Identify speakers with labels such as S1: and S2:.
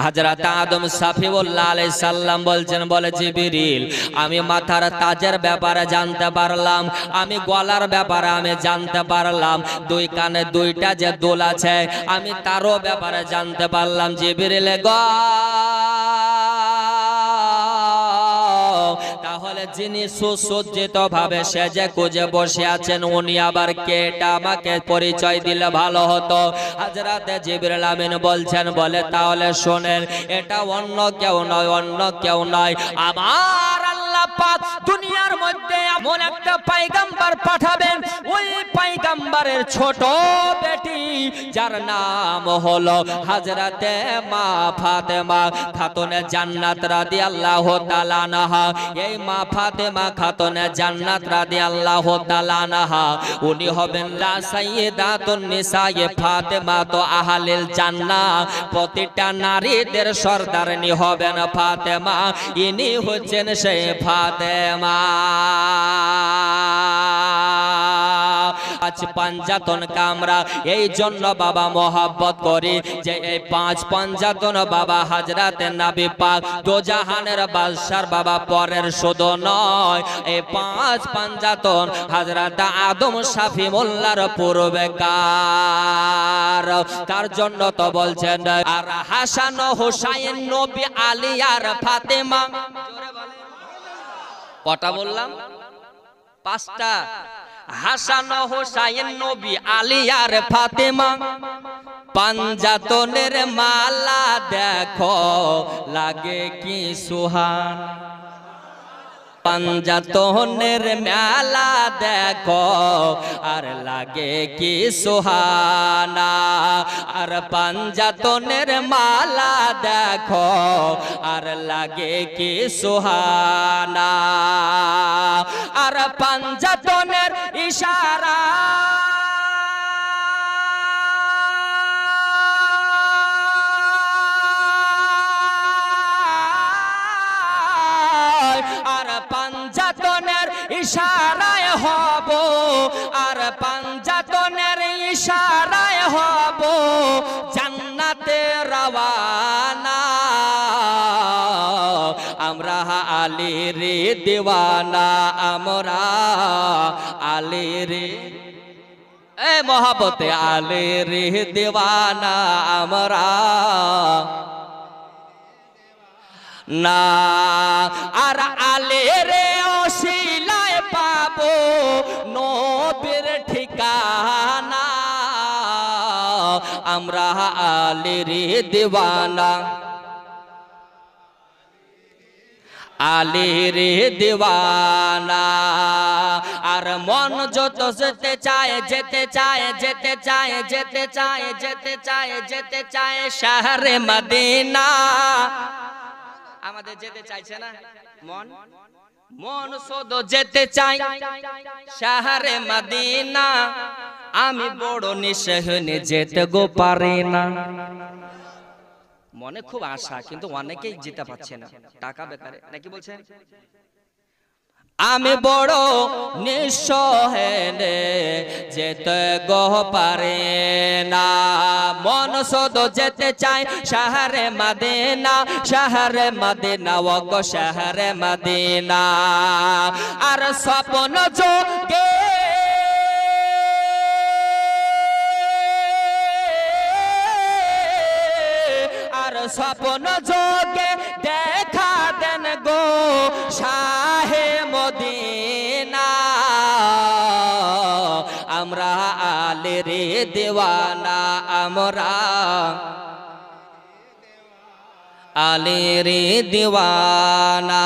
S1: হযরত আদম সাফিউল্লাহ আলাইহিস সালাম বলছেন, বলে জিবরিল আমি মাথার তাজের ব্যাপারে জানতে পারলাম, আমি গলার ব্যাপারে আমি জানতে পারলাম, দুই কানে দুইটা যে দুল আছে আমি তারও ব্যাপারে জানতে পারলাম। জিবরিল গো, তাহলে যিনি সুসজ্জিত ভাবে সেজে কুজে বসে আছেন উনি আবার কে, এটা আমাকে পরিচয় দিলে ভালো হতো। হযরতে জিবরিল আমিন বলছেন, বলে তাহলে শোনেন, এটা অন্য কেউ নয়, অন্য কেউ নয়, আমার আল্লাহ পাক দুনিয়ার মধ্যে এমন একটা পয়গম্বর পাঠাবেন, ওই পয়গম্বরের ছোট বেটি যার নাম হলো হযরতে মা ফাতেমা খাতুনে জান্নাত রাদিয়াল্লাহু তাআলা আনহা। এই মা ফাতেমা খাতুনে জান্নাত রাদিয়াল্লাহু তাআলা আনহা উনি হবেন লা সাইয়্যিদাতুন নিসায়ে ফাতেমা তো আহলিল জান্নাহ, প্রতিটা নারীদের সরদারনি হবেন ফাতেমা, ইনি হচ্ছেন সেই ফাতেমা। পাঁচ পাঞ্জাতন কামরা এই জন্য বাবা মহব্বত করি যে এই পাঁচ পাঞ্জাতন বাবা হযরতে নবী পাক দোজাহানের বাদশার বাবা পরের শুধু নয়, এই পাঁচ পাঞ্জাতন হযরত আদম শাফিউল্লাহর পূর্বেকার। তার জন্য তো বলছেন আর হাসান হুসাইন নবী আলী আর ফাতেমা। কটা বললাম? পাঁচটা। হাসান হুসাইন নবী আলী আর ফাতেমা, পাঞ্জাতনের মালা দেখো লাগে কি সুহান, পাঞ্জাতনের মেলা দেখো আর লাগে কি সুহানা, আর পাঞ্জাতনের মালা দেখো আর লাগে কি সুহানা, আর পাঞ্জাতনের ইশারা আর পাঞ্জাতনের ইশারায় হব, আর পাঞ্জাতনের ইশারায় হব জান্নাতে রওয়ানা, আমরা আলীর দিওয়ানা, আমরা আলীর এ মহব্বতে আলীর দিওয়ানা আমরা না, আর আলীর ওসিলায় পাবো নবীর ঠিকানা, আমরা আলীর দিওয়ানা, আলীর দিওয়ানা। আর মন যত যেতে চায় যেতে চায় যেতে চায় যেতে চায় যেতে চায় যেতে চায় শহরে মদিনা, আমাদের যেতে চাইছে না মন, মন শুধু যেতে চাই শহরে মদিনা, আমি বড় নিঃসহনে যেতে গো পারি না। মনে খুব আশা কিন্তু অনেকেই যেতে পারছে না, টাকা বেকারে নাকি বলছেন। আমি বড় নিঃসহনে যেতে গো পারি না, মন শুধু যেতে চাই শহরে মদিনা, শহরে মদিনা ও গো শহরে মদিনা, আর স্বপ্ন যোগে স্বপ্ন যোগে দেখা দেন গো শাহে মদিনা, আমরা আলীর দিওয়ানা, আমরা আলীর দিওয়ানা।